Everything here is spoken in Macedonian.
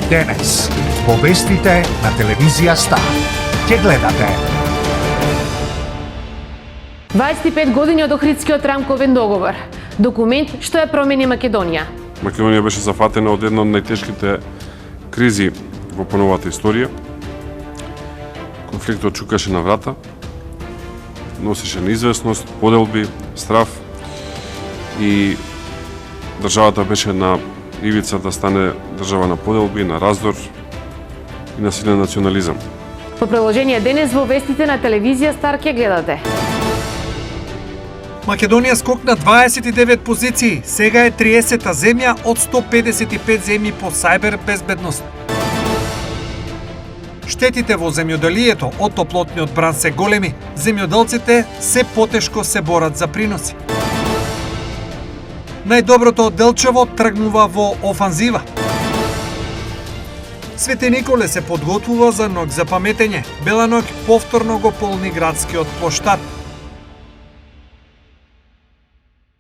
Денес, во вестите на телевизија Стар. Ќе гледате 25 години од Охридскиот рамковен договор. Документ што ја промени Македонија. Македонија беше зафатена од една од најтешките кризи во поновата историја. Конфликтот чукаше на врата, носеше неизвестност, поделби, страф и државата беше на ивица да стане држава на поделби, на раздор и на силен национализам. По приложение денес во вестите на телевизија Стар ќе гледате. Македонија скокна 29 позиции, сега е 30-та земја од 155 земји по сајбер безбедност. Штетите во земјоделието од топлотниот бран се големи, земјоделците се потешко се борат за приноси. Најдоброто од Делчево тргнува во офанзива. Свети Николе се подготвува за ноќ за паметење. Бела ноќ повторно го полни градскиот плоштад.